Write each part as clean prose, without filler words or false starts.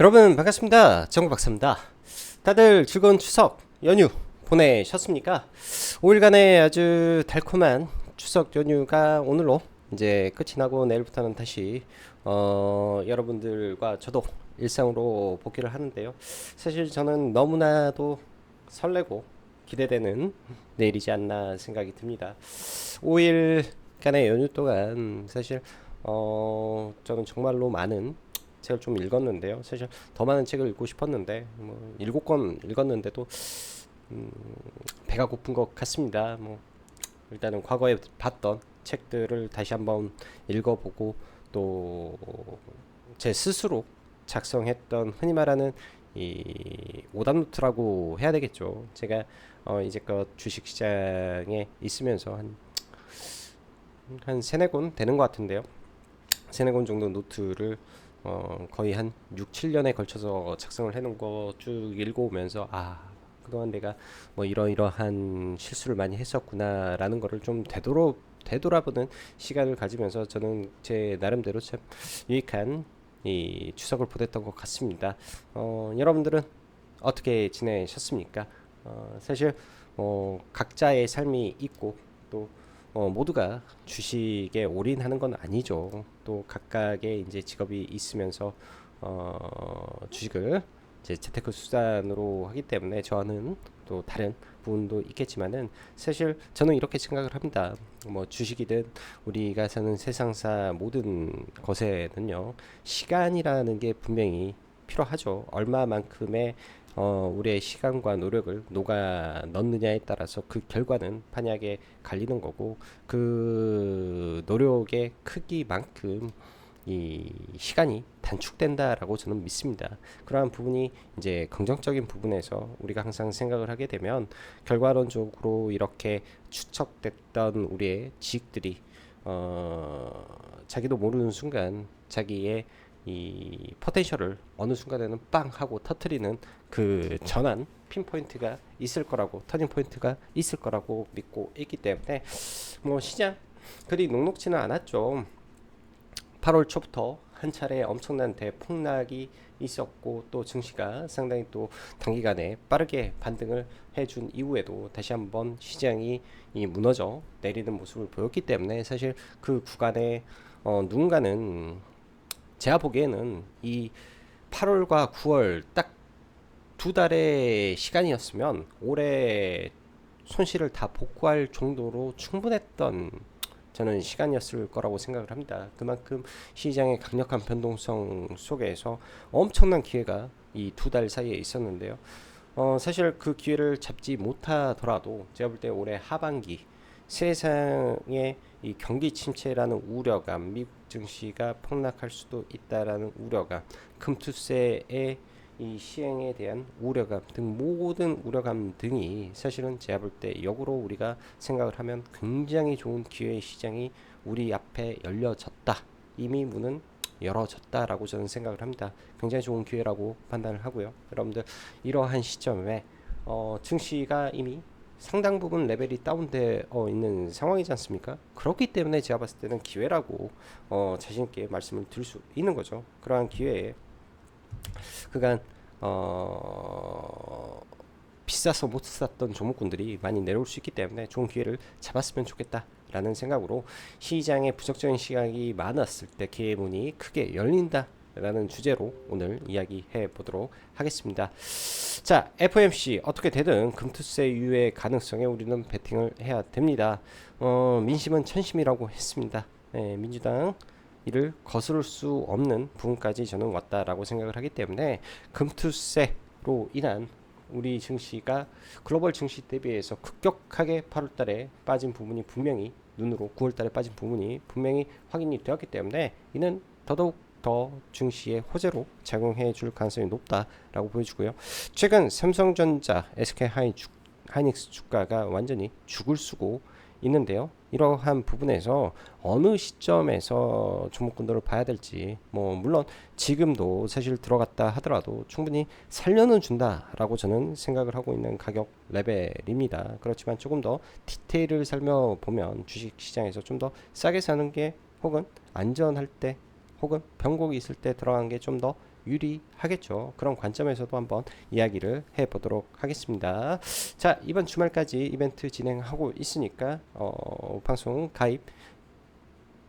여러분 반갑습니다. 정박사입니다. 다들 즐거운 추석 연휴 보내셨습니까? 5일간의 아주 달콤한 추석 연휴가 오늘로 이제 끝이 나고 내일부터는 다시 여러분들과 저도 일상으로 복귀를 하는데요. 사실 저는 너무나도 설레고 기대되는 내일이지 않나 생각이 듭니다. 5일간의 연휴 동안 사실 저는 정말로 많은 책을 좀 읽었는데요. 사실 더 많은 책을 읽고 싶었는데 뭐 7권 읽었는데도 음, 배가 고픈 것 같습니다. 뭐 일단은 과거에 봤던 책들을 다시 한번 읽어보고 또 제 스스로 작성했던 흔히 말하는 이 오답노트라고 해야 되겠죠. 제가 이제껏 주식시장에 있으면서 한 세네 권 되는 것 같은데요. 세네 권 정도 노트를 거의 한 6, 7년에 걸쳐서 작성을 해놓은 거 쭉 읽어오면서 그동안 내가 뭐 이러이러한 실수를 많이 했었구나라는 거를 좀 되돌아보는 시간을 가지면서 저는 제 나름대로 참 유익한 이 추석을 보냈던 것 같습니다. 여러분들은 어떻게 지내셨습니까? 사실 각자의 삶이 있고 또 모두가 주식에 올인하는 건 아니죠. 또 각각의 이제 직업이 있으면서 주식을 이제 재테크 수단으로 하기 때문에 저는 또 다른 부분도 있겠지만은 사실 저는 이렇게 생각을 합니다. 뭐 주식이든 우리가 사는 세상사 모든 것에는요 시간이라는 게 분명히 필요하죠. 얼마만큼의 우리의 시간과 노력을 녹아 넣느냐에 따라서 그 결과는 판약에 갈리는 거고 그 노력의 크기만큼 이 시간이 단축된다라고 저는 믿습니다. 그러한 부분이 이제 긍정적인 부분에서 우리가 항상 생각을 하게 되면 결과론적으로 이렇게 추측됐던 우리의 지식들이 자기도 모르는 순간 자기의 이 포텐셜을 어느 순간에는 빵 하고 터트리는 그 전환 핀포인트가 있을 거라고 터닝 포인트가 있을 거라고 믿고 있기 때문에 뭐 시장 그리 녹록지는 않았죠. 8월 초부터 한 차례 엄청난 대폭락이 있었고 또 증시가 상당히 또 단기간에 빠르게 반등을 해준 이후에도 다시 한번 시장이 이 무너져 내리는 모습을 보였기 때문에 사실 그 구간에 누군가는 제가 보기에는 이 8월과 9월 딱 두 달의 시간이었으면 올해 손실을 다 복구할 정도로 충분했던 저는 시간이었을 거라고 생각을 합니다. 그만큼 시장의 강력한 변동성 속에서 엄청난 기회가 이 두 달 사이에 있었는데요. 사실 그 기회를 잡지 못하더라도 제가 볼 때 올해 하반기 세상의 이 경기 침체라는 우려감, 미국 증시가 폭락할 수도 있다라는 우려감, 금투세의 이 시행에 대한 우려감 등 모든 우려감 등이 사실은 제가 볼 때 역으로 우리가 생각을 하면 굉장히 좋은 기회의 시장이 우리 앞에 열려졌다. 이미 문은 열어졌다라고 저는 생각을 합니다. 굉장히 좋은 기회라고 판단을 하고요. 여러분들 이러한 시점에 증시가 이미 상당 부분 레벨이 다운되어 있는 상황이지 않습니까? 그렇기 때문에 제가 봤을 때는 기회라고 자신 있게 말씀을 드릴 수 있는 거죠. 그러한 기회에 그간 비싸서 못 샀던 종목군들이 많이 내려올 수 있기 때문에 좋은 기회를 잡았으면 좋겠다라는 생각으로 시장에 부정적인 시각이 많았을 때 기회 문이 크게 열린다. 라는 주제로 오늘 이야기해 보도록 하겠습니다. 자, FOMC 어떻게 되든 금투세 유예 가능성에 우리는 베팅을 해야 됩니다. 민심은 천심이라고 했습니다. 민주당 이를 거스를 수 없는 부분까지 저는 왔다라고 생각을 하기 때문에 금투세로 인한 우리 증시가 글로벌 증시 대비해서 급격하게 8월달에 빠진 부분이 분명히 눈으로 9월달에 빠진 부분이 분명히 확인이 되었기 때문에 이는 더더욱 더 증시의 호재로 작용해 줄 가능성이 높다라고 보여주고요. 최근 삼성전자, SK 하이닉스 주가가 완전히 죽을 쓰고 있는데요. 이러한 부분에서 어느 시점에서 종목군들을 봐야 될지 뭐 물론 지금도 사실 들어갔다 하더라도 충분히 살려는 준다라고 저는 생각을 하고 있는 가격 레벨입니다. 그렇지만 조금 더 디테일을 살펴보면 주식시장에서 좀 더 싸게 사는 게 혹은 안전할 때 혹은 변곡이 있을 때 들어간 게 좀 더 유리하겠죠. 그런 관점에서도 한번 이야기를 해보도록 하겠습니다. 자, 이번 주말까지 이벤트 진행하고 있으니까 방송 가입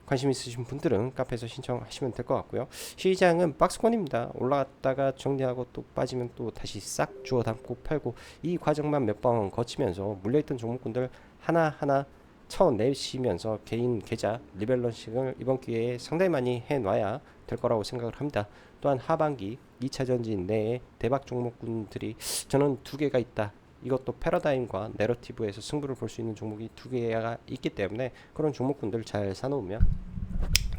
관심 있으신 분들은 카페에서 신청하시면 될 것 같고요. 시장은 박스권입니다. 올라갔다가 정리하고 또 빠지면 또 다시 싹 주워 담고 팔고, 이 과정만 몇 번 거치면서 물려있던 종목군들 하나하나 쳐내시면서 개인 계좌 리밸런싱을 이번 기회에 상당히 많이 해놔야 될 거라고 생각을 합니다. 또한 하반기 2차 전지 내에 대박 종목군들이 저는 두 개가 있다. 이것도 패러다임과 내러티브에서 승부를 볼 수 있는 종목이 두 개가 있기 때문에 그런 종목군들 잘 사놓으면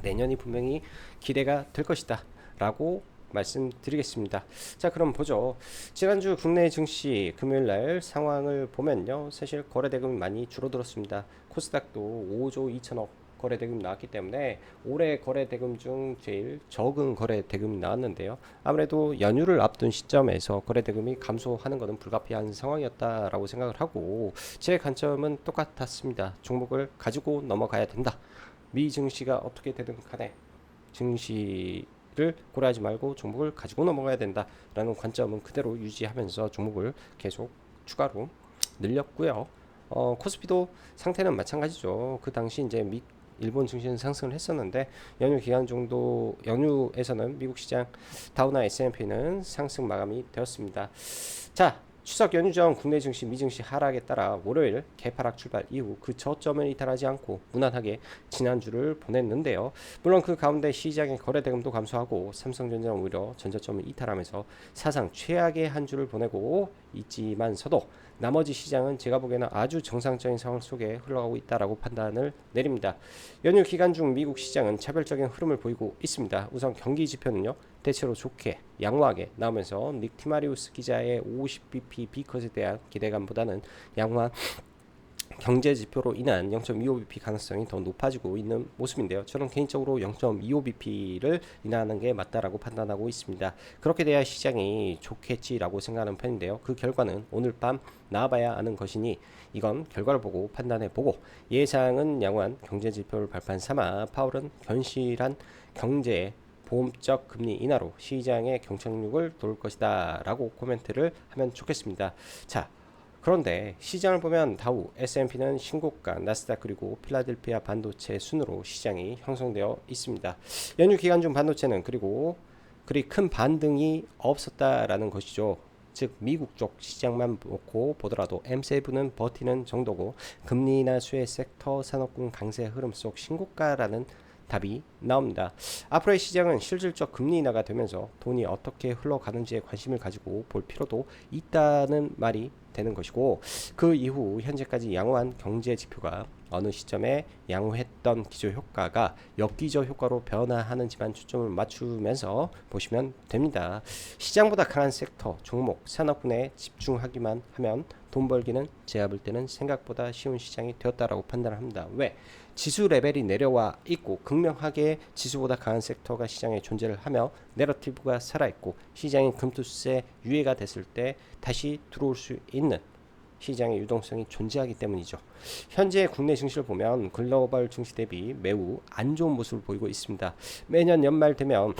내년이 분명히 기대가 될 것이다 라고 말씀드리겠습니다. 자, 그럼 보죠. 지난주 국내 증시 금요일날 상황을 보면요, 사실 거래대금이 많이 줄어들었습니다. 코스닥도 5조 2천억 거래대금 나왔기 때문에 올해 거래대금 중 제일 적은 거래대금이 나왔는데요. 아무래도 연휴를 앞둔 시점에서 거래대금이 감소하는 것은 불가피한 상황이었다라고 생각을 하고, 제 관점은 똑같았습니다. 종목을 가지고 넘어가야 된다. 미 증시가 어떻게 되든 간에 증시를 고려하지 말고 종목을 가지고 넘어가야 된다라는 관점은 그대로 유지하면서 종목을 계속 추가로 늘렸고요. 코스피도 상태는 마찬가지죠. 그 당시 이제 일본 증시는 상승을 했었는데 연휴 기간 정도, 연휴에서는 미국 시장 다우나 S&P는 상승 마감이 되었습니다. 자, 추석 연휴 전 국내 증시, 미 증시 하락에 따라 월요일 개파락 출발 이후 그 저점을 이탈하지 않고 무난하게 지난주를 보냈는데요. 물론 그 가운데 시장의 거래대금도 감소하고 삼성전자는 오히려 전저점을 이탈하면서 사상 최악의 한 주를 보내고 있지만서도 나머지 시장은 제가 보기에는 아주 정상적인 상황 속에 흘러가고 있다라고 판단을 내립니다. 연휴 기간 중 미국 시장은 차별적인 흐름을 보이고 있습니다. 우선 경기 지표는요, 대체로 좋게 양호하게 나오면서 닉 티마리우스 기자의 50bp 비컷에 대한 기대감보다는 양호한 경제 지표로 인한 0.25bp 가능성이 더 높아지고 있는 모습인데요. 저는 개인적으로 0.25bp를 인하하는 게 맞다라고 판단하고 있습니다. 그렇게 돼야 시장이 좋겠지라고 생각하는 편인데요. 그 결과는 오늘 밤 나와봐야 아는 것이니 이건 결과를 보고 판단해보고, 예상은 양호한 경제 지표를 발판 삼아 파월은 견실한 경제 보험적 금리 인하로 시장의 경착륙을 도울 것이다 라고 코멘트를 하면 좋겠습니다. 자, 그런데 시장을 보면 다우, S&P는 신고가, 나스닥 그리고 필라델피아 반도체 순으로 시장이 형성되어 있습니다. 연휴 기간 중 반도체는 그리 큰 반등이 없었다라는 것이죠. 즉 미국 쪽 시장만 놓고 보더라도 M7은 버티는 정도고, 금리 인하 수혜 섹터 산업군 강세 흐름 속 신고가라는 답이 나옵니다. 앞으로의 시장은 실질적 금리 인하가 되면서 돈이 어떻게 흘러가는지에 관심을 가지고 볼 필요도 있다는 말이 되는 것이고, 그 이후 현재까지 양호한 경제 지표가 어느 시점에 양호했던 기저 효과가 역기저 효과로 변화하는지만 초점을 맞추면서 보시면 됩니다. 시장보다 강한 섹터, 종목, 산업군에 집중하기만 하면 돈 벌기는 제가 볼 때는 생각보다 쉬운 시장이 되었다라고 판단을 합니다. 왜? 지수 레벨이 내려와 있고 극명하게 지수보다 강한 섹터가 시장에 존재를 하며 내러티브가 살아있고 시장이 금투세 유예가 됐을 때 다시 들어올 수 있는 시장의 유동성이 존재하기 때문이죠. 현재 국내 증시를 보면 글로벌 증시 대비 매우 안 좋은 모습을 보이고 있습니다. 매년 연말 되면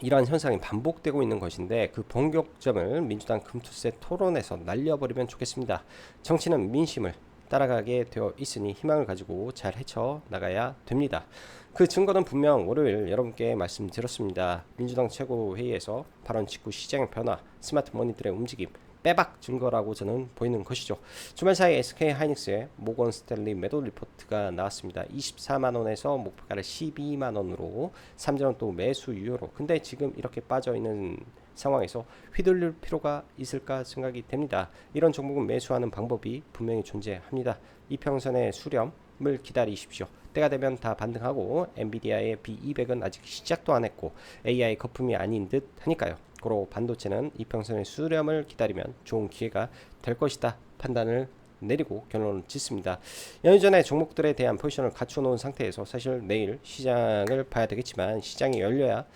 이러한 현상이 반복되고 있는 것인데, 그 본격점을 민주당 금투세 토론에서 날려버리면 좋겠습니다. 정치는 민심을 따라가게 되어 있으니 희망을 가지고 잘 헤쳐나가야 됩니다. 그 증거는 분명 월요일 여러분께 말씀드렸습니다. 민주당 최고회의에서 발언 직후 시장의 변화, 스마트 머니들의 움직임, 빼박 증거라고 저는 보이는 것이죠. 주말 사이 SK하이닉스의 모건 스탠리 매도 리포트가 나왔습니다. 24만원에서 목표가를 12만원으로 3전원 또 매수 유효로. 근데 지금 이렇게 빠져있는 상황에서 휘둘릴 필요가 있을까 생각이 됩니다. 이런 종목은 매수하는 방법이 분명히 존재합니다. 이평선의 수렴을 기다리십시오. 때가 되면 다 반등하고, 엔비디아의 B200은 아직 시작도 안 했고 AI 거품이 아닌 듯 하니까요. 고로 반도체는 이평선의 수렴을 기다리면 좋은 기회가 될 것이다 판단을 내리고 결론을 짓습니다. 연휴 전에 종목들에 대한 포지션을 갖춰 놓은 상태에서 사실 내일 시장을 봐야 되겠지만, 시장이 열려야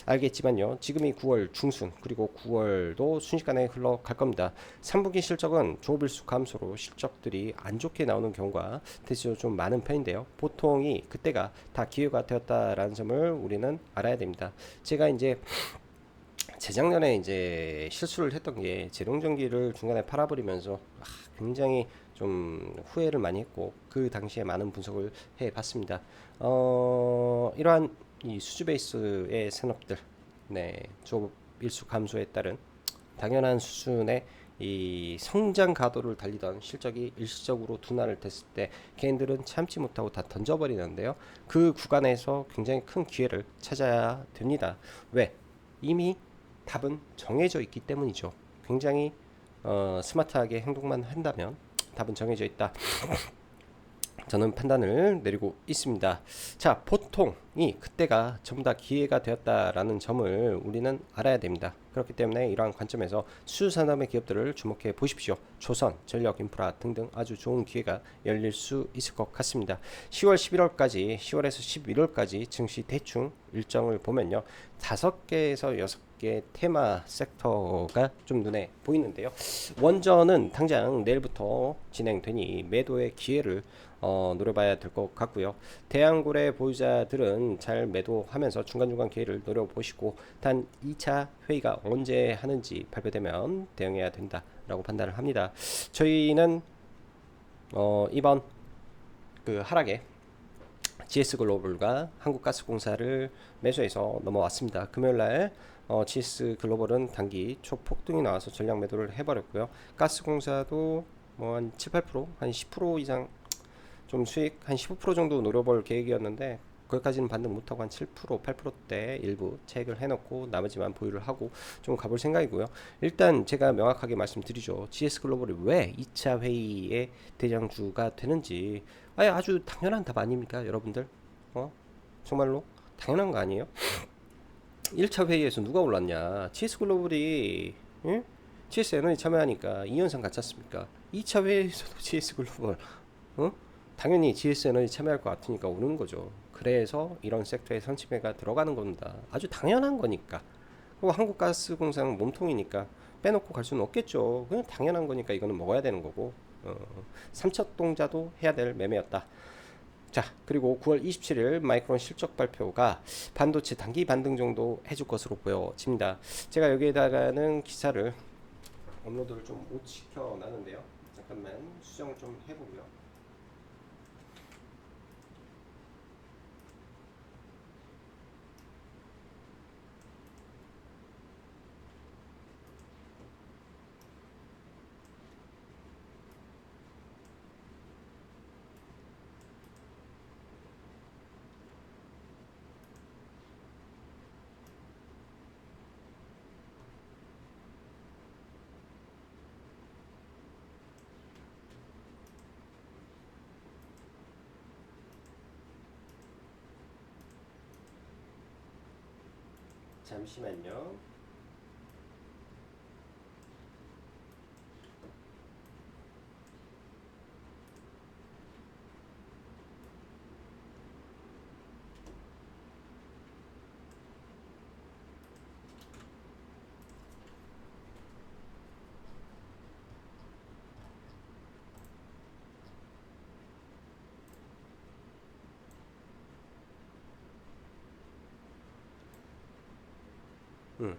알겠지만요, 지금이 9월 중순 그리고 9월도 순식간에 흘러갈 겁니다. 3분기 실적은 종업일수 감소로 실적들이 안 좋게 나오는 경우가 대체로 좀 많은 편인데요, 보통이 그때가 다 기회가 되었다라는 점을 우리는 알아야 됩니다. 제가 이제 재작년에 이제 실수를 했던 게 제동전기를 중간에 팔아버리면서 굉장히 좀 후회를 많이 했고 그 당시에 많은 분석을 해봤습니다. 이러한 이 수주 베이스의 산업들, 네, 조업 일수 감소에 따른 당연한 수준의 이 성장 가도를 달리던 실적이 일시적으로 둔화를 됐을 때 개인들은 참지 못하고 다 던져버리는데요. 그 구간에서 굉장히 큰 기회를 찾아야 됩니다. 왜? 이미 답은 정해져 있기 때문이죠. 굉장히 스마트하게 행동만 한다면 답은 정해져 있다. 저는 판단을 내리고 있습니다. 자, 보통이 그때가 전부 다 기회가 되었다라는 점을 우리는 알아야 됩니다. 그렇기 때문에 이러한 관점에서 수산업의 기업들을 주목해 보십시오. 조선, 전력, 인프라 등등 아주 좋은 기회가 열릴 수 있을 것 같습니다. 10월, 11월까지, 10월에서 11월까지 증시 대충 일정을 보면요. 5개에서 6개 테마 섹터가 좀 눈에 보이는데요. 원전은 당장 내일부터 진행되니 매도의 기회를 노려봐야 될 것 같고요. 대양굴의 보유자들은 잘 매도하면서 중간중간 기회를 노려보시고 단 2차 회의가 언제 하는지 발표되면 대응해야 된다라고 판단을 합니다. 저희는 이번 그 하락에 GS글로벌과 한국가스공사를 매수해서 넘어왔습니다. 금요일날 GS글로벌은 단기 초폭등이 나와서 전량 매도를 해버렸고요. 가스공사도 뭐 한 7, 8%, 한 10% 이상 좀 수익 한 15% 정도 노려볼 계획이었는데 거기까지는 반등 못하고 한 7%, 8%대 일부 체크를 해놓고 나머지만 보유를 하고 좀 가볼 생각이고요. 일단 제가 명확하게 말씀드리죠. GS글로벌이 왜 2차 회의의 대장주가 되는지 아주 당연한 답 아닙니까 여러분들? 정말로 당연한 거 아니에요? 1차 회의에서 누가 올랐냐? GS글로벌이 예? GS에너지 참여하니까 2연상 같지 않습니까? 2차 회의에서도 GS글로벌 당연히 GS에너지 참여할 것 같으니까 오는 거죠. 그래서 이런 섹터에 선침해가 들어가는 겁니다. 아주 당연한 거니까. 한국가스공사는 몸통이니까 빼놓고 갈 수는 없겠죠. 그냥 당연한 거니까 이거는 먹어야 되는 거고 삼척동자도 해야 될 매매였다. 자, 그리고 9월 27일 마이크론 실적 발표가 반도체 단기 반등 정도 해줄 것으로 보여집니다. 제가 여기에다가는 기사를 업로드를 좀 못 시켜놨는데요. 잠깐만 수정 좀 해보고요. 잠시만요. 음.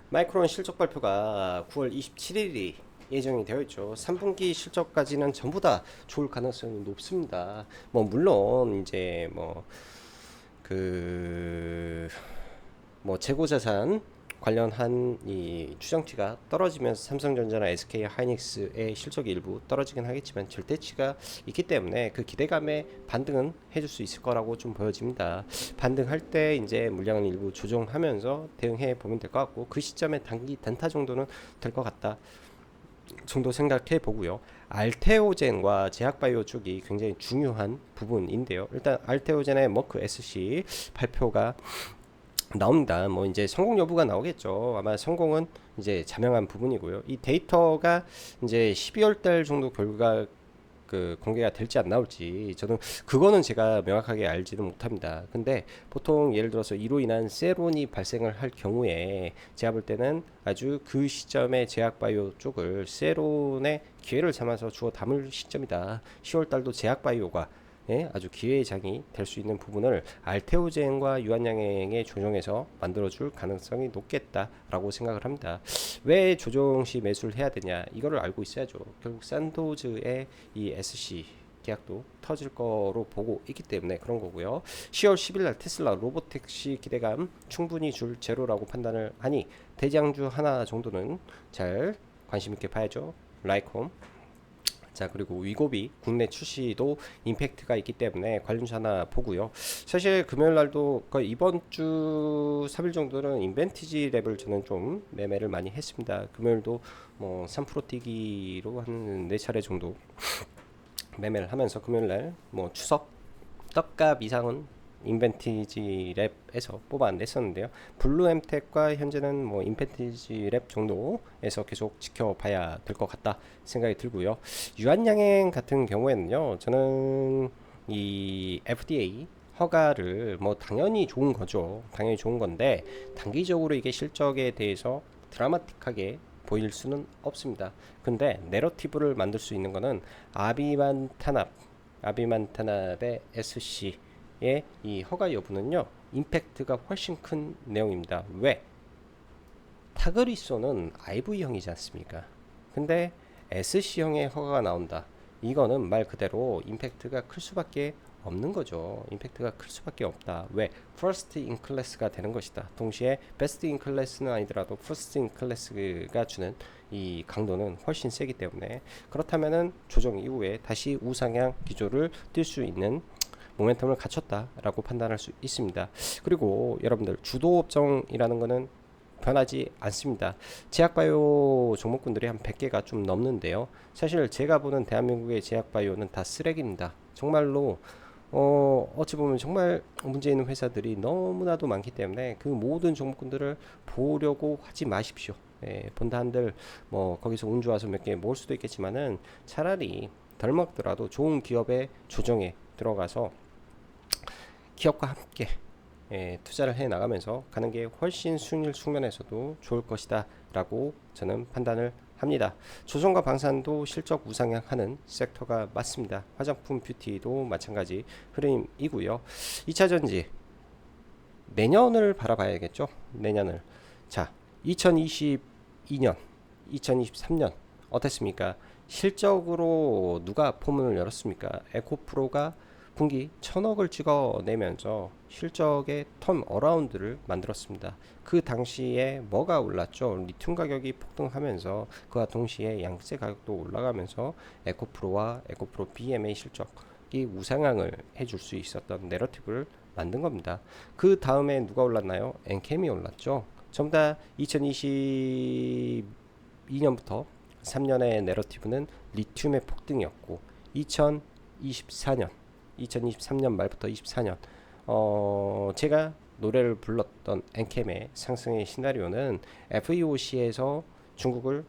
마이크론 실적 발표가 9월 27일이 예정이 되어 있죠. 3분기 실적까지는 전부 다 좋을 가능성이 높습니다. 뭐 물론 이제 뭐 재고자산 관련한 이 추정치가 떨어지면서 삼성전자나 SK 하이닉스의 실적이 일부 떨어지긴 하겠지만 절대치가 있기 때문에 그 기대감에 반등은 해줄 수 있을 거라고 좀 보여집니다. 반등할 때 이제 물량을 일부 조정하면서 대응해 보면 될 것 같고 그 시점에 단기 단타 정도는 될 것 같다 정도 생각해 보고요. 알테오젠과 제약바이오 쪽이 굉장히 중요한 부분인데요. 일단 알테오젠의 머크 SC 발표가 나옵니다. 뭐 이제 성공 여부가 나오겠죠. 아마 성공은 이제 자명한 부분이고요. 이 데이터가 이제 12월 달 정도 결과 공개가 될지 안 나올지 저는 그거는 제가 명확하게 알지는 못합니다. 근데 보통 예를 들어서 이로 인한 세론이 발생을 할 경우에 제가 볼 때는 아주 그 시점에 제약바이오 쪽을 세론의 기회를 삼아서 주어 담을 시점이다. 10월 달도 제약바이오가 예, 아주 기회의 장이 될 수 있는 부분을 알테오젠과 유한양행의 조정에서 만들어줄 가능성이 높겠다라고 생각을 합니다. 왜 조정 시 매수를 해야 되냐? 이거를 알고 있어야죠. 결국 산도즈의 이 SC 계약도 터질 거로 보고 있기 때문에 그런 거고요. 10월 10일 날 테슬라 로보택시 기대감 충분히 줄 제로라고 판단을 하니 대장주 하나 정도는 잘 관심 있게 봐야죠. 라이콤. 자, 그리고 위고비 국내 출시도 임팩트가 있기 때문에 관련주 하나 보고요. 사실 금요일 날도 거의 이번 주 3일 정도는 인벤티지 랩을 저는 좀 매매를 많이 했습니다. 금요일도 뭐 3% 뛰기로 한 4차례 정도 매매를 하면서 금요일 날뭐 추석 떡값 이상은 인벤티지 랩에서 뽑아냈었는데요. 블루엠텍과 현재는 뭐 인벤티지 랩 정도에서 계속 지켜봐야 될 것 같다 생각이 들고요. 유한양행 같은 경우에는요, 저는 이 FDA 허가를 뭐 당연히 좋은 거죠. 당연히 좋은 건데 단기적으로 이게 실적에 대해서 드라마틱하게 보일 수는 없습니다. 근데 내러티브를 만들 수 있는 거는 아비만 탄압의 SC의 이 허가 여부는요, 임팩트가 훨씬 큰 내용입니다. 왜? 타그리소는 IV형이지 않습니까? 근데 SC형의 허가가 나온다. 이거는 말 그대로 임팩트가 클 수밖에 없는 거죠. 임팩트가 클 수밖에 없다. 왜? First in class가 되는 것이다. 동시에 Best in class는 아니더라도 First in class가 주는 이 강도는 훨씬 세기 때문에 그렇다면은 조정 이후에 다시 우상향 기조를 뛸 수 있는 모멘텀을 갖췄다라고 판단할 수 있습니다. 그리고 여러분들 주도 업종이라는 거는 변하지 않습니다. 제약바이오 종목군들이 한 100개가 좀 넘는데요. 사실 제가 보는 대한민국의 제약바이오는 다 쓰레기입니다. 정말로 어찌 보면 정말 문제 있는 회사들이 너무나도 많기 때문에 그 모든 종목군들을 보려고 하지 마십시오. 예, 본다 한들 뭐 거기서 운 좋아서 몇 개 모을 수도 있겠지만은 차라리 덜 먹더라도 좋은 기업의 조정에 들어가서 기업과 함께 투자를 해 나가면서 가는 게 훨씬 수익률 측면에서도 좋을 것이다 라고 저는 판단을 합니다. 조선과 방산도 실적 우상향하는 섹터가 맞습니다. 화장품 뷰티도 마찬가지 흐름이고요. 2차전지 내년을 바라봐야겠죠. 내년을. 자, 2022년 2023년 어땠습니까? 실적으로 누가 포문을 열었습니까? 에코프로가 분기 1000억을 찍어내면서 실적의 턴 어라운드를 만들었습니다. 그 당시에 뭐가 올랐죠? 리튬 가격이 폭등하면서 그와 동시에 양세 가격도 올라가면서 에코프로와 에코프로 BMA 실적이 우상향을 해줄 수 있었던 내러티브를 만든 겁니다. 그 다음에 누가 올랐나요? 엔캠이 올랐죠. 전부 다 2022년부터 3년의 내러티브는 리튬의 폭등이었고 2023년 말부터 24년 제가 노래를 불렀던 엔캠의 상승의 시나리오는 FEOC에서 중국을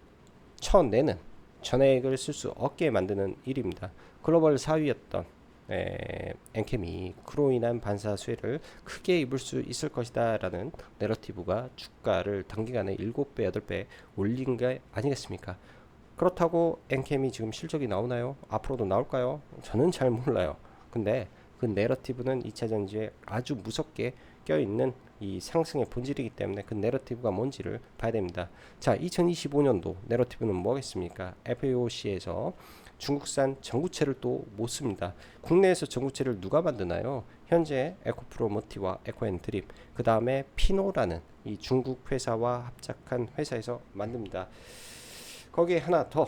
쳐내는 전액을 쓸 수 없게 만드는 일입니다. 글로벌 4위였던 엔캠이 그로 인한 반사 수혜를 크게 입을 수 있을 것이다 라는 내러티브가 주가를 단기간에 7배 8배 올린 게 아니겠습니까? 그렇다고 엔캠이 지금 실적이 나오나요? 앞으로도 나올까요? 저는 잘 몰라요. 근데 그 내러티브는 2차 전지에 아주 무섭게 껴있는 이 상승의 본질이기 때문에 그 내러티브가 뭔지를 봐야 됩니다. 자, 2025년도 내러티브는 뭐겠습니까? FAOC에서 중국산 전구체를 또 못 씁니다. 국내에서 전구체를 누가 만드나요? 현재 에코프로머티와 에코앤드립, 그 다음에 피노라는 이 중국 회사와 합작한 회사에서 만듭니다. 거기에 하나 더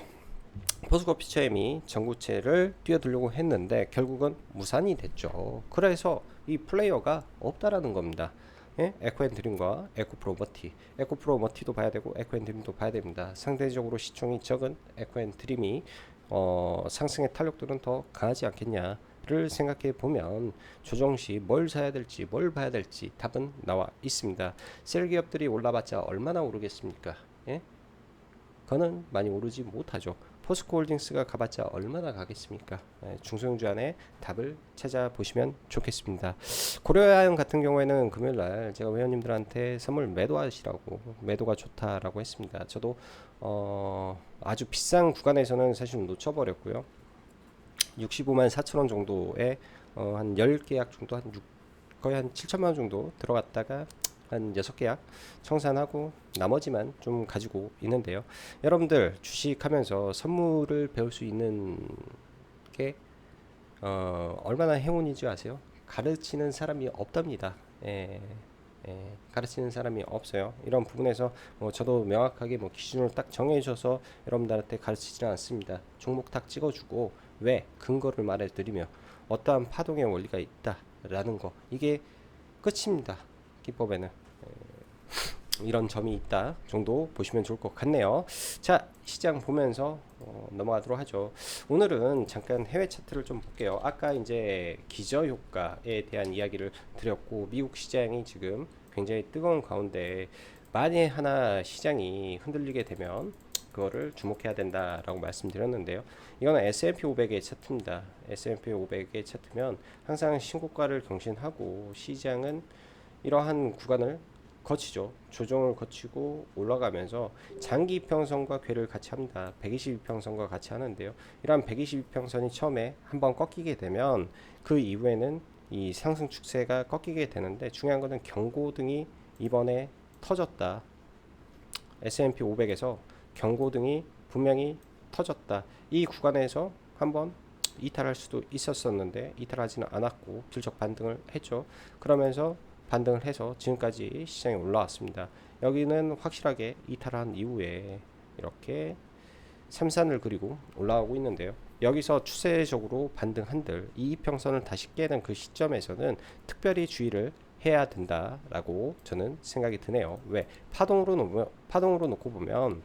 포스코 피처엠이 전구체를 뛰어들려고 했는데 결국은 무산이 됐죠. 그래서 이 플레이어가 없다라는 겁니다. 예? 에코앤드림과 에코프로머티도 봐야 되고 에코앤드림도 봐야 됩니다. 상대적으로 시총이 적은 에코앤드림이 상승의 탄력도는 더 강하지 않겠냐를 생각해 보면 조정 시 뭘 사야 될지 뭘 봐야 될지 답은 나와 있습니다. 셀 기업들이 올라봤자 얼마나 오르겠습니까? 예? 그거는 많이 오르지 못하죠. 포스코홀딩스가 가봤자 얼마나 가겠습니까? 중소형주 안에 답을 찾아보시면 좋겠습니다. 고려아연 같은 경우에는 금요일날 제가 회원님들한테 선물 매도하시라고, 매도가 좋다라고 했습니다. 저도 아주 비싼 구간에서는 사실 놓쳐버렸고요. 65만 4천 원 정도에 한 10계약 정도 거의 한 7천만 원 정도 들어갔다가 한 6계약 청산하고 나머지만 좀 가지고 있는데요. 여러분들 주식하면서 선물을 배울 수 있는 게 얼마나 행운인지 아세요? 가르치는 사람이 없답니다. 예, 가르치는 사람이 없어요. 이런 부분에서 저도 명확하게 기준을 딱 정해줘서 여러분들한테 가르치지는 않습니다. 종목 딱 찍어주고 왜 근거를 말해드리며 어떠한 파동의 원리가 있다라는 거, 이게 끝입니다. 기법에는 이런 점이 있다 정도 보시면 좋을 것 같네요. 자, 시장 보면서 넘어가도록 하죠. 오늘은 잠깐 해외 차트를 좀 볼게요. 아까 이제 기저효과에 대한 이야기를 드렸고, 미국 시장이 지금 굉장히 뜨거운 가운데 만에 하나 시장이 흔들리게 되면 그거를 주목해야 된다라고 말씀드렸는데요. 이거는 S&P 500의 차트입니다. S&P 500의 차트면 항상 신고가를 경신하고 시장은 이러한 구간을 거치죠. 조정을 거치고 올라가면서 장기 이평선과 궤를 같이 합니다. 122평선과 같이 하는데요. 이러한 122평선이 처음에 한번 꺾이게 되면 그 이후에는 이 상승 추세가 꺾이게 되는데, 중요한 것은 경고등이 이번에 터졌다. S&P 500에서 경고등이 분명히 터졌다. 이 구간에서 한번 이탈할 수도 있었었는데 이탈하지는 않았고 질적 반등을 했죠. 그러면서 반등을 해서 지금까지 시장에 올라왔습니다. 여기는 확실하게 이탈한 이후에 이렇게 삼산을 그리고 올라가고 있는데요. 여기서 추세적으로 반등한들 이 이평선을 다시 깨는 그 시점에서는 특별히 주의를 해야 된다라고 저는 생각이 드네요. 왜? 파동으로 놓고 보면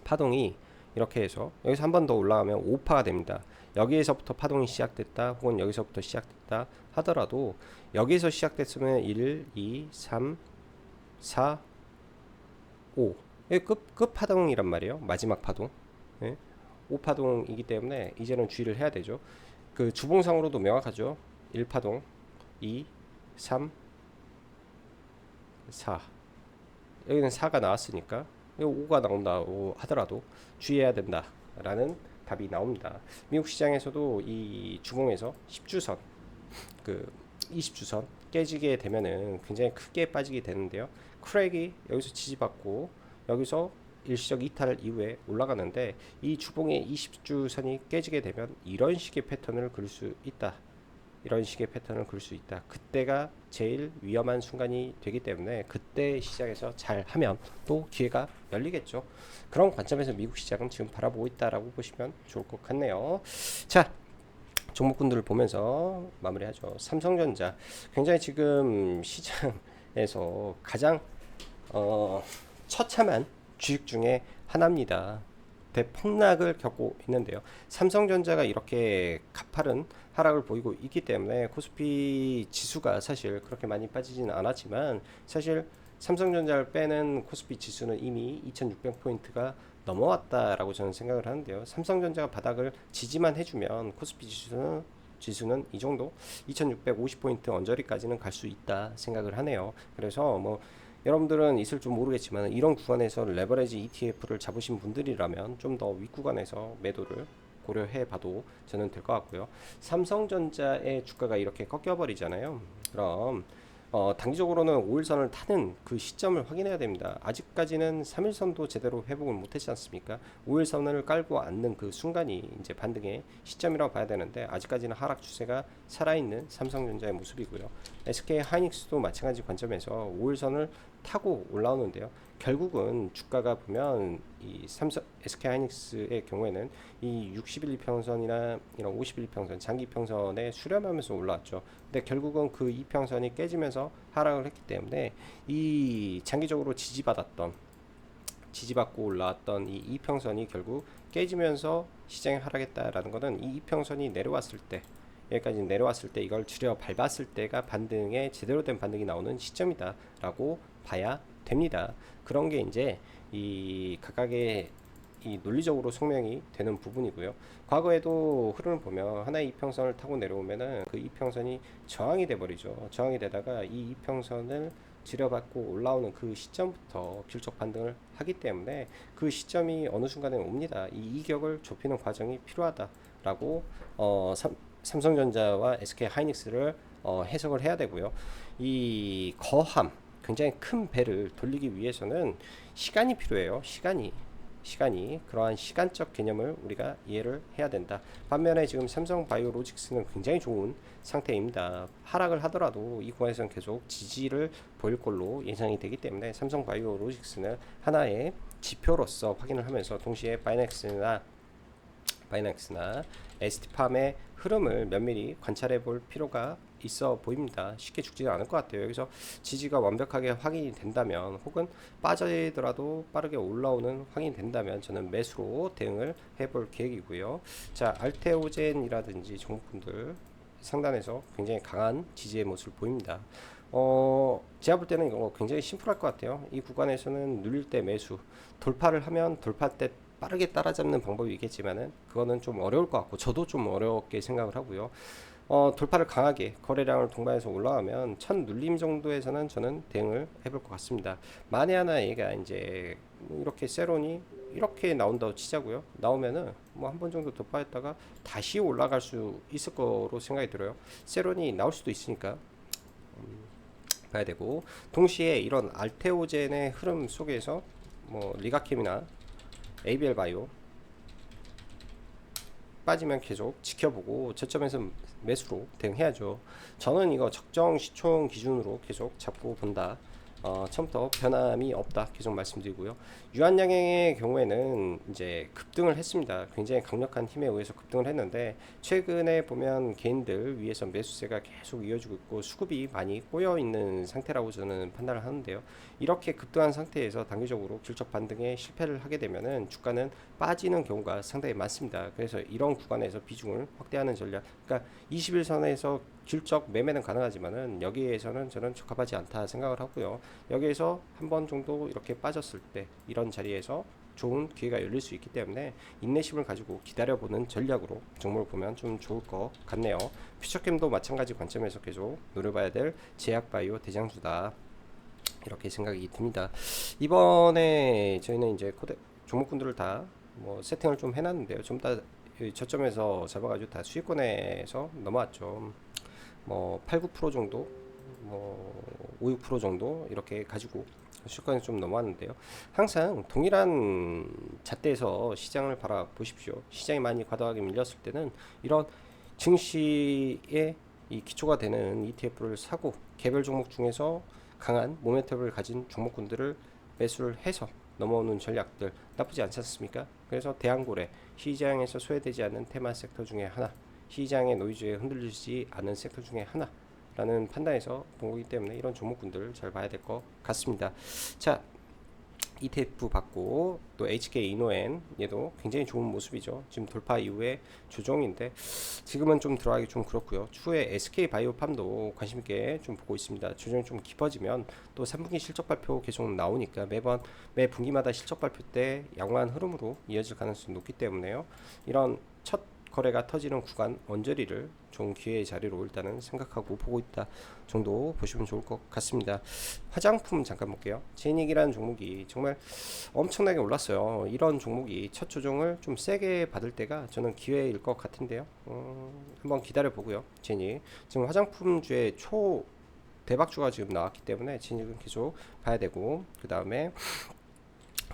파동이 이렇게 해서 여기서 한 번 더 올라가면 5파가 됩니다. 여기에서부터 파동이 시작됐다 혹은 여기서부터 시작됐다 하더라도 여기서 시작됐으면 1, 2, 3, 4, 5 끝 파동이란 말이에요. 마지막 파동. 예? 5파동이기 때문에 이제는 주의를 해야 되죠. 그 주봉상으로도 명확하죠. 1파동, 2, 3, 4. 여기는 4가 나왔으니까 5가 나온다고 하더라도 주의해야 된다라는 답이 나옵니다. 미국 시장에서도 이 주봉에서 10주선, 그 20주선 깨지게 되면은 굉장히 크게 빠지게 되는데요. 크랙이 여기서 지지받고 여기서 일시적 이탈 이후에 올라가는데, 이 주봉의 20주선이 깨지게 되면 이런 식의 패턴을 그릴 수 있다. 이런 식의 패턴을 그릴 수 있다. 그때가 제일 위험한 순간이 되기 때문에 그때 시장에서 잘 하면 또 기회가 열리겠죠. 그런 관점에서 미국 시장은 지금 바라보고 있다라고 보시면 좋을 것 같네요. 자, 종목군들을 보면서 마무리하죠. 삼성전자 굉장히 지금 시장에서 가장 처참한 주식 중에 하나입니다. 대폭락을 겪고 있는데요. 삼성전자가 이렇게 가파른 하락을 보이고 있기 때문에 코스피 지수가 사실 그렇게 많이 빠지지는 않았지만, 사실 삼성전자를 빼는 코스피 지수는 이미 2600포인트가 넘어왔다라고 저는 생각을 하는데요. 삼성전자가 바닥을 지지만 해주면 코스피 지수는 이 정도 2650포인트 언저리까지는 갈 수 있다 생각을 하네요. 그래서 여러분들은 있을 줄 모르겠지만 이런 구간에서 레버리지 ETF를 잡으신 분들이라면 좀 더 윗구간에서 매도를 고려해 봐도 저는 될 것 같고요. 삼성전자의 주가가 이렇게 꺾여 버리잖아요. 그럼 단기적으로는 5일선을 타는 그 시점을 확인해야 됩니다. 아직까지는 3일선도 제대로 회복을 못했지 않습니까? 5일선을 깔고 앉는 그 순간이 이제 반등의 시점이라고 봐야 되는데, 아직까지는 하락 추세가 살아있는 삼성전자의 모습이고요. SK 하이닉스도 마찬가지 관점에서 5일선을 타고 올라오는데요. 결국은 주가가 보면 이 SK 하이닉스의 경우에는 이 61평선이나 이런 51평선 장기평선에 수렴하면서 올라왔죠. 근데 결국은 그 이평선이 깨지면서 하락을 했기 때문에 이 장기적으로 지지받고 올라왔던 이 이평선이 결국 깨지면서 시장이 하락했다라는 것은 이 이평선이 내려왔을 때, 여기까지 내려왔을 때 이걸 줄여 밟았을 때가 반등에 제대로 된 반등이 나오는 시점이다라고 봐야 됩니다. 그런 게 이제 이 각각의 이 논리적으로 설명이 되는 부분이고요. 과거에도 흐름을 보면 하나의 이평선을 타고 내려오면은 그 이평선이 저항이 돼 버리죠. 저항이 되다가 이 이평선을 지려받고 올라오는 그 시점부터 길적 반등을 하기 때문에 그 시점이 어느 순간에 옵니다. 이 이격을 좁히는 과정이 필요하다 라고 삼성전자와 SK 하이닉스를 해석을 해야 되고요. 이 거함, 굉장히 큰 배를 돌리기 위해서는 시간이 필요해요. 시간이 그러한 시간적 개념을 우리가 이해를 해야 된다. 반면에 지금 삼성바이오로직스는 굉장히 좋은 상태입니다. 하락을 하더라도 이 구간에서는 계속 지지를 보일 걸로 예상이 되기 때문에 삼성바이오로직스는 하나의 지표로서 확인을 하면서 동시에 바이넥스나 ST팜의 흐름을 면밀히 관찰해 볼 필요가 있어 보입니다. 쉽게 죽지는 않을 것 같아요. 여기서 지지가 완벽하게 확인이 된다면 혹은 빠져더라도 빠르게 올라오는 확인이 된다면 저는 매수로 대응을 해볼 계획이고요. 자, 알테오젠이라든지 종목군들 상단에서 굉장히 강한 지지의 모습을 보입니다. 제가 볼 때는 이거 굉장히 심플할 것 같아요. 이 구간에서는 눌릴 때 매수, 돌파를 하면 돌파 때 빠르게 따라잡는 방법이 있겠지만은 그거는 좀 어려울 것 같고 저도 좀 어렵게 생각을 하고요. 돌파를 강하게 거래량을 동반해서 올라가면 첫 눌림 정도에서는 저는 대응을 해볼 것 같습니다. 만에 하나 얘가 이제 이렇게 세론이 이렇게 나온다고 치자고요. 나오면은 뭐 한 번 정도 돌파했다가 다시 올라갈 수 있을 거로 생각이 들어요. 세론이 나올 수도 있으니까 봐야 되고, 동시에 이런 알테오젠의 흐름 속에서 뭐 리가캠이나 ABL 바이오 빠지면 계속 지켜보고 저점에서 매수로 대응해야죠. 저는 이거 적정 시총 기준으로 계속 잡고 본다. 처음부터 변함이 없다 계속 말씀드리고요. 유한양행의 경우에는 이제 급등을 했습니다. 굉장히 강력한 힘에 의해서 급등을 했는데 최근에 보면 개인들 위에서 매수세가 계속 이어지고 있고 수급이 많이 꼬여 있는 상태라고 저는 판단을 하는데요. 이렇게 급등한 상태에서 단기적으로 길적 반등에 실패를 하게 되면은 주가는 빠지는 경우가 상당히 많습니다. 그래서 이런 구간에서 비중을 확대하는 전략, 그러니까 21선에서 길적 매매는 가능하지만은 여기에서는 저는 적합하지 않다 생각을 하고요. 여기에서 한 번 정도 이렇게 빠졌을 때 이런 자리에서 좋은 기회가 열릴 수 있기 때문에 인내심을 가지고 기다려보는 전략으로 종목을 보면 좀 좋을 것 같네요. 퓨처캠도 마찬가지 관점에서 계속 노려봐야 될 제약바이오 대장주다, 이렇게 생각이 듭니다. 이번에 저희는 이제 종목군들을 다 뭐 세팅을 좀 해놨는데요. 좀 다 저점에서 잡아가지고 다 수익권에서 넘어왔죠. 뭐 8, 9% 정도, 뭐 5, 6% 정도 이렇게 가지고 수익권에 좀 넘어왔는데요. 항상 동일한 잣대에서 시장을 바라보십시오. 시장이 많이 과도하게 밀렸을 때는 이런 증시의 이 기초가 되는 ETF를 사고 개별 종목 중에서 강한 모멘텀을 가진 종목군들을 매수를 해서 넘어오는 전략들 나쁘지 않지 않습니까? 그래서 대한고래, 시장에서 소외되지 않는 테마 섹터 중에 하나, 시장의 노이즈에 흔들리지 않은 섹터 중에 하나라는 판단에서 본 거기 때문에 이런 종목군들 잘 봐야 될 것 같습니다. 자, ETF 받고 또 HK 이노엔 얘도 굉장히 좋은 모습이죠. 지금 돌파 이후에 조정인데 지금은 좀 들어가기 좀 그렇고요. 추후에 SK 바이오팜도 관심 있게 좀 보고 있습니다. 조정이 좀 깊어지면 또 3분기 실적 발표 계속 나오니까 매 분기마다 실적 발표 때 양호한 흐름으로 이어질 가능성이 높기 때문에요. 이런 첫 거래가 터지는 구간 언저리를 좋은 기회의 자리로 일단은 생각하고 보고 있다 정도 보시면 좋을 것 같습니다. 화장품 잠깐 볼게요. 제닉이라는 종목이 정말 엄청나게 올랐어요. 이런 종목이 첫 조정을 좀 세게 받을 때가 저는 기회일 것 같은데요. 한번 기다려 보고요. 제닉 지금 화장품주의 초 대박주가 지금 나왔기 때문에 제닉은 계속 봐야 되고, 그 다음에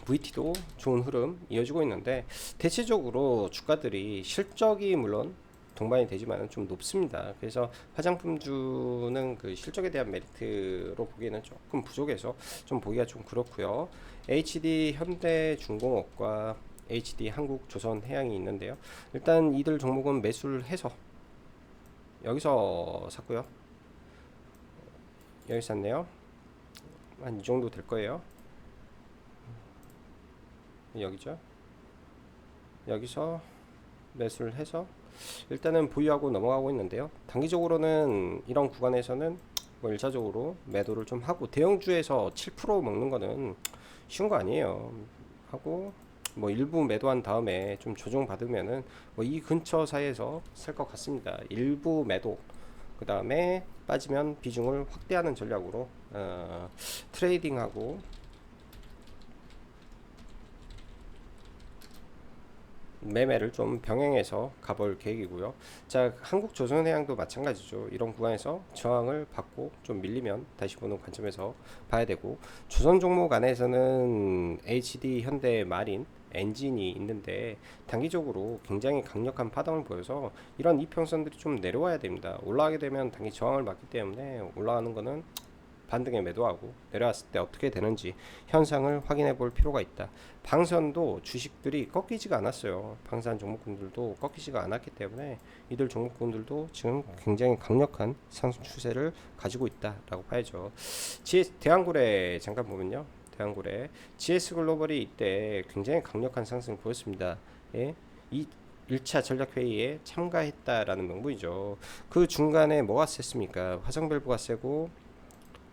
VT도 좋은 흐름 이어지고 있는데 대체적으로 주가들이 실적이 물론 동반이 되지만 좀 높습니다. 그래서 화장품주는 그 실적에 대한 메리트로 보기에는 조금 부족해서 좀 보기가 좀 그렇고요. HD 현대중공업과 HD 한국조선해양이 있는데요. 일단 이들 종목은 매수를 해서 여기서 샀고요. 여기 샀네요. 한 이 정도 될 거예요. 여기죠. 여기서 매수를 해서 일단은 보유하고 넘어가고 있는데요. 단기적으로는 이런 구간에서는 뭐 1차적으로 매도를 좀 하고, 대형주에서 7% 먹는 거는 쉬운 거 아니에요. 하고 뭐 일부 매도한 다음에 좀 조정 받으면은 뭐 이 근처 사이에서 살 것 같습니다. 일부 매도, 그 다음에 빠지면 비중을 확대하는 전략으로 트레이딩하고 매매를 좀 병행해서 가볼 계획이고요. 자, 한국조선해양도 마찬가지죠. 이런 구간에서 저항을 받고 좀 밀리면 다시 보는 관점에서 봐야 되고, 조선 종목 안에서는 HD, 현대, 마린, 엔진이 있는데 단기적으로 굉장히 강력한 파동을 보여서 이런 이평선들이 좀 내려와야 됩니다. 올라가게 되면 단기 저항을 받기 때문에 올라가는 거는 반등에 매도하고, 내려왔을 때 어떻게 되는지 현상을 확인해 볼 필요가 있다. 방산도 주식들이 꺾이지가 않았어요. 방산 종목군들도 꺾이지가 않았기 때문에 이들 종목군들도 지금 굉장히 강력한 상승 추세를 가지고 있다라고 봐야죠. 대한고래 잠깐 보면요. 대한고래 GS 글로벌이 이때 굉장히 강력한 상승을 보였습니다. 예? 이 1차 전략회의에 참가했다라는 명분이죠. 그 중간에 뭐가 셌습니까? 화성밸브가 세고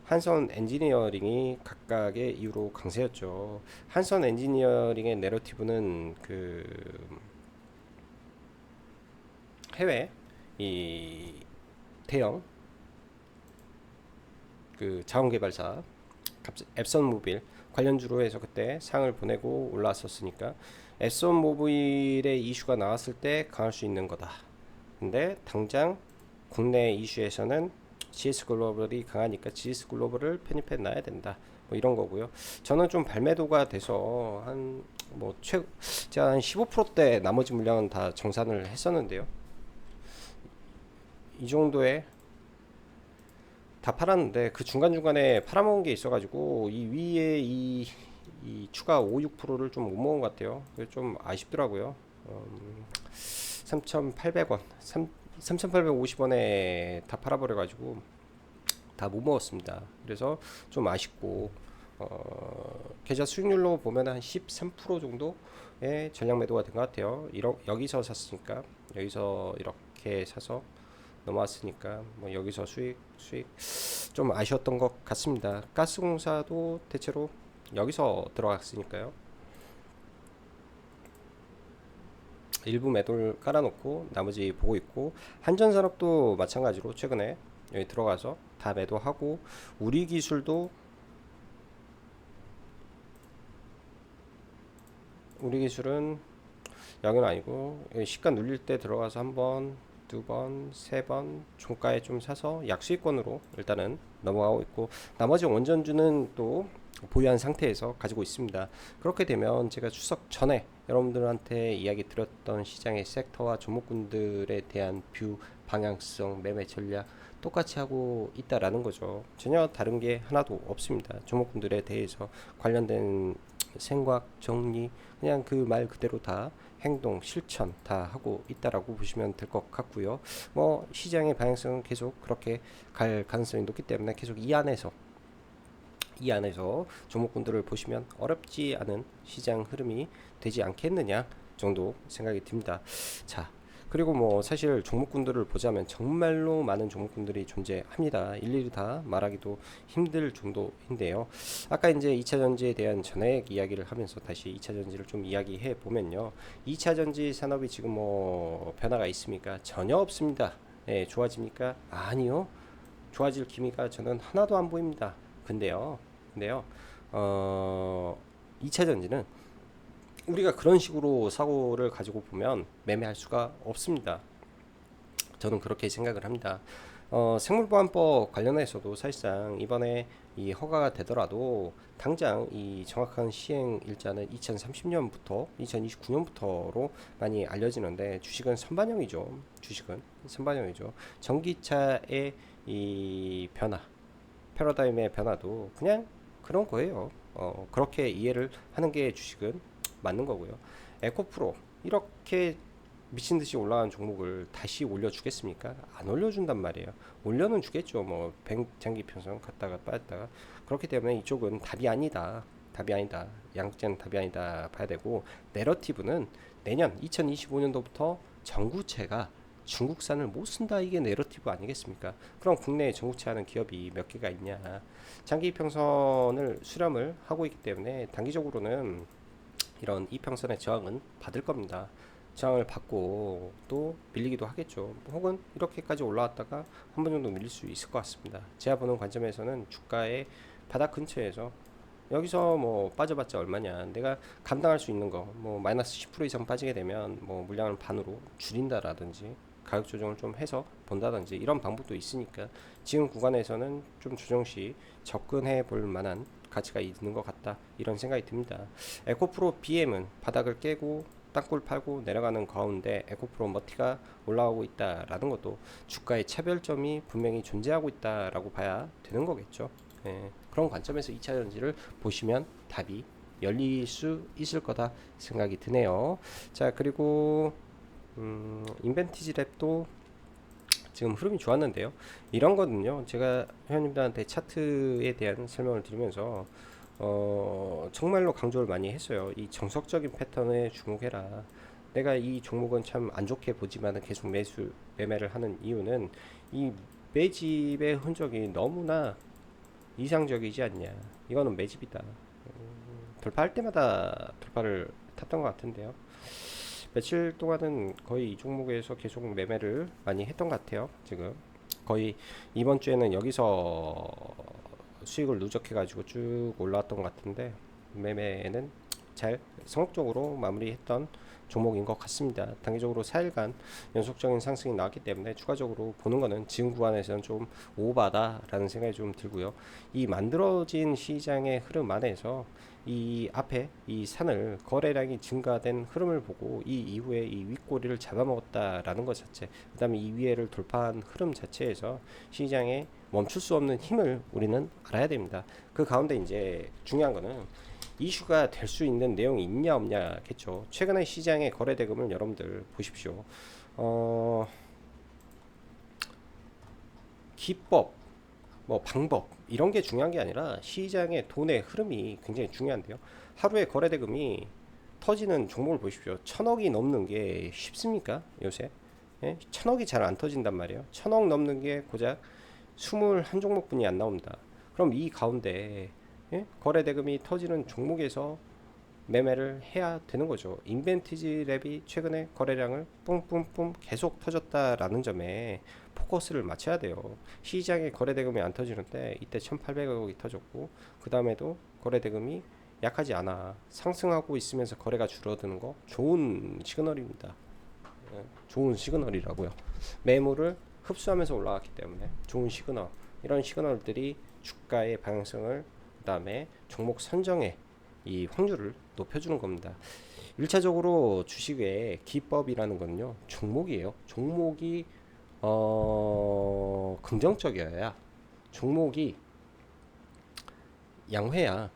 한선 엔지니어링이 각각의 이유로 강세였죠. 한선 엔지니어링의 내러티브는 그 해외 이 대형 그 자원개발사 앱선모빌 관련주로 해서 그때 상을 보내고 올라왔었으니까 앱선모빌의 이슈가 나왔을 때 강할 수 있는 거다. 근데 당장 국내 이슈에서는 GS 글로벌이 강하니까 GS 글로벌을 편입해 놔야 된다. 뭐 이런 거고요. 저는 좀 발매도가 돼서 제가 한 15%대 나머지 물량은 다 정산을 했었는데요. 이 정도에 다 팔았는데 그 중간중간에 팔아먹은 게 있어가지고 이 위에 이 추가 5, 6%를 좀 못 먹은 것 같아요. 그게 좀 아쉽더라고요. 3,800원, 3,850원에 다 팔아버려가지고 다 못 먹었습니다. 그래서 좀 아쉽고, 계좌 수익률로 보면 한 13% 정도의 전량 매도가 된 것 같아요. 여기서 샀으니까, 여기서 이렇게 사서 넘어왔으니까, 뭐 여기서 수익 좀 아쉬웠던 것 같습니다. 가스공사도 대체로 여기서 들어갔으니까요. 일부 매도를 깔아놓고 나머지 보고 있고, 한전산업도 마찬가지로 최근에 여기 들어가서 다 매도하고, 우리 기술도 우리 기술은 여기는 아니고 시가 눌릴 때 들어가서 한 번, 두 번, 세 번 종가에 좀 사서 약수익권으로 일단은 넘어가고 있고, 나머지 원전주는 또 보유한 상태에서 가지고 있습니다. 그렇게 되면 제가 추석 전에 여러분들한테 이야기 드렸던 시장의 섹터와 종목군들에 대한 뷰, 방향성, 매매 전략 똑같이 하고 있다라는 거죠. 전혀 다른 게 하나도 없습니다. 종목군들에 대해서 관련된 생각, 정리, 그냥 그 말 그대로 다 행동, 실천 다 하고 있다라고 보시면 될 것 같고요. 뭐 시장의 방향성은 계속 그렇게 갈 가능성이 높기 때문에 계속 이 안에서 종목군들을 보시면 어렵지 않은 시장 흐름이 되지 않겠느냐 정도 생각이 듭니다. 자, 그리고 뭐 사실 종목군들을 보자면 정말로 많은 종목군들이 존재합니다. 일일이 다 말하기도 힘들 정도인데요. 아까 이제 2차 전지에 대한 전액 이야기를 하면서 다시 2차 전지를 좀 이야기해 보면요. 2차 전지 산업이 지금 뭐 변화가 있습니까? 전혀 없습니다. 네, 좋아집니까? 아니요. 좋아질 기미가 저는 하나도 안 보입니다. 근데요, 2차 전지는 우리가 그런 식으로 사고를 가지고 보면 매매할 수가 없습니다. 저는 그렇게 생각을 합니다. 생물보안법 관련해서도 사실상 이번에 이 허가가 되더라도 당장 이 정확한 시행 일자는 2030년부터 2029년부터로 많이 알려지는데, 주식은 선반영이죠. 전기차의 이 변화, 패러다임의 변화도 그냥 그런 거예요. 그렇게 이해를 하는 게 주식은 맞는 거고요. 에코프로 이렇게 미친 듯이 올라간 종목을 다시 올려주겠습니까? 안 올려준단 말이에요. 올려는 주겠죠. 뭐 장기 편성 갔다가 빠졌다가. 그렇기 때문에 이쪽은 답이 아니다. 양극재는 답이 아니다 봐야 되고, 내러티브는 내년 2025년도부터 전구체가 중국산을 못 쓴다, 이게 내러티브 아니겠습니까? 그럼 국내에 전구체 하는 기업이 몇 개가 있냐? 장기 평선을 수렴을 하고 있기 때문에 단기적으로는 이런 이평선의 저항은 받을 겁니다. 저항을 받고 또 밀리기도 하겠죠. 혹은 이렇게까지 올라왔다가 한 번 정도 밀릴 수 있을 것 같습니다. 제가 보는 관점에서는 주가의 바닥 근처에서 여기서 뭐 빠져봤자 얼마냐. 내가 감당할 수 있는 거, 뭐 마이너스 10% 이상 빠지게 되면 뭐 물량을 반으로 줄인다라든지 가격 조정을 좀 해서 본다든지 이런 방법도 있으니까 지금 구간에서는 좀 조정 시 접근해 볼 만한 가치가 있는 것 같다, 이런 생각이 듭니다. 에코프로 BM은 바닥을 깨고 땅굴 팔고 내려가는 가운데 에코프로 머티가 올라오고 있다라는 것도 주가의 차별점이 분명히 존재하고 있다라고 봐야 되는 거겠죠. 예, 그런 관점에서 2차 전지를 보시면 답이 열릴 수 있을 거다 생각이 드네요. 자, 그리고 인벤티지 랩도 지금 흐름이 좋았는데요. 이런 거는요, 제가 회원님들한테 차트에 대한 설명을 드리면서 정말로 강조를 많이 했어요. 이 정석적인 패턴에 주목해라. 내가 이 종목은 참 안 좋게 보지만 계속 매매를 하는 이유는 이 매집의 흔적이 너무나 이상적이지 않냐. 이거는 매집이다. 돌파할 때마다 돌파를 탔던 것 같은데요. 며칠 동안은 거의 이 종목에서 계속 매매를 많이 했던 것 같아요. 지금 거의 이번 주에는 여기서 수익을 누적해 가지고 쭉 올라왔던 것 같은데, 매매는 잘 성공적으로 마무리했던 종목인 것 같습니다. 단기적으로 4일간 연속적인 상승이 나왔기 때문에 추가적으로 보는 거는 지금 구간에서는 좀 오바다라는 생각이 좀 들고요. 이 만들어진 시장의 흐름 안에서 이 앞에 이 산을 거래량이 증가된 흐름을 보고 이 이후에 이 윗꼬리를 잡아먹었다라는 것 자체, 그 다음에 이 위에를 돌파한 흐름 자체에서 시장에 멈출 수 없는 힘을 우리는 알아야 됩니다. 그 가운데 이제 중요한 거는 이슈가 될 수 있는 내용이 있냐 없냐겠죠. 최근에 시장의 거래 대금을 여러분들 보십시오. 기법, 뭐 방법 이런 게 중요한 게 아니라 시장의 돈의 흐름이 굉장히 중요한데요. 하루에 거래 대금이 터지는 종목을 보십시오. 1000억이 넘는 게 쉽습니까? 요새? 예? 1000억이 잘 안 터진단 말이에요. 1000억 넘는 게 고작 21종목뿐이 안 나옵니다. 그럼 이 가운데 예? 거래 대금이 터지는 종목에서 매매를 해야 되는 거죠. 인벤티지 랩이 최근에 거래량을 뿜뿜뿜 계속 터졌다라는 점에 포커스를 맞춰야 돼요. 시장에 거래 대금이 안 터지는데 이때 1800억이 터졌고, 그 다음에도 거래 대금이 약하지 않아 상승하고 있으면서 거래가 줄어드는 거 좋은 시그널입니다. 예, 좋은 시그널이라고요. 매물을 흡수하면서 올라갔기 때문에 좋은 시그널, 이런 시그널들이 주가의 방향성을, 그 다음에 종목 선정에 이 확률을 높여주는 겁니다. 1차적으로 주식의 기법이라는 거는요, 종목이에요. 종목이 긍정적이어야, 종목이 양회야,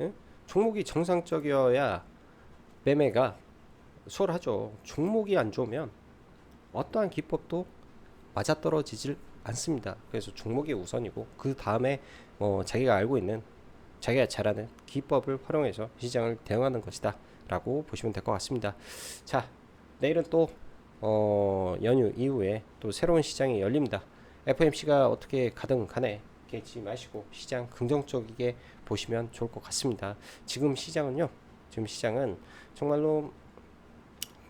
예? 종목이 정상적이어야 매매가 수월하죠. 종목이 안 좋으면 어떠한 기법도 맞아떨어지질 않습니다. 그래서 종목이 우선이고, 그 다음에 자기가 알고 있는, 자기가 잘하는 기법을 활용해서 시장을 대응하는 것이다 라고 보시면 될 것 같습니다. 자, 내일은 또 연휴 이후에 또 새로운 시장이 열립니다. FMC가 어떻게 가든 간에 깨지 마시고 시장 긍정적이게 보시면 좋을 것 같습니다. 지금 시장은 정말로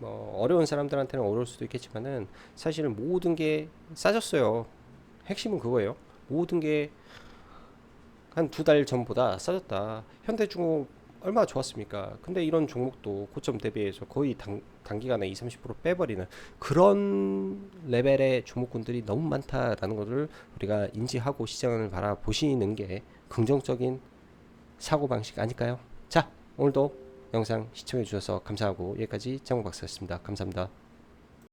어려운 사람들한테는 어려울 수도 있겠지만은 사실 모든 게 싸졌어요. 핵심은 그거예요. 모든 게 한 2달 전보다 싸졌다. 현대중공 얼마나 좋았습니까? 근데 이런 종목도 고점 대비해서 거의 단기간에 20-30% 빼버리는 그런 레벨의 종목군들이 너무 많다라는 것을 우리가 인지하고 시장을 바라보시는 게 긍정적인 사고방식 아닐까요? 자, 오늘도 영상 시청해 주셔서 감사하고 여기까지 장훈박사였습니다. 감사합니다.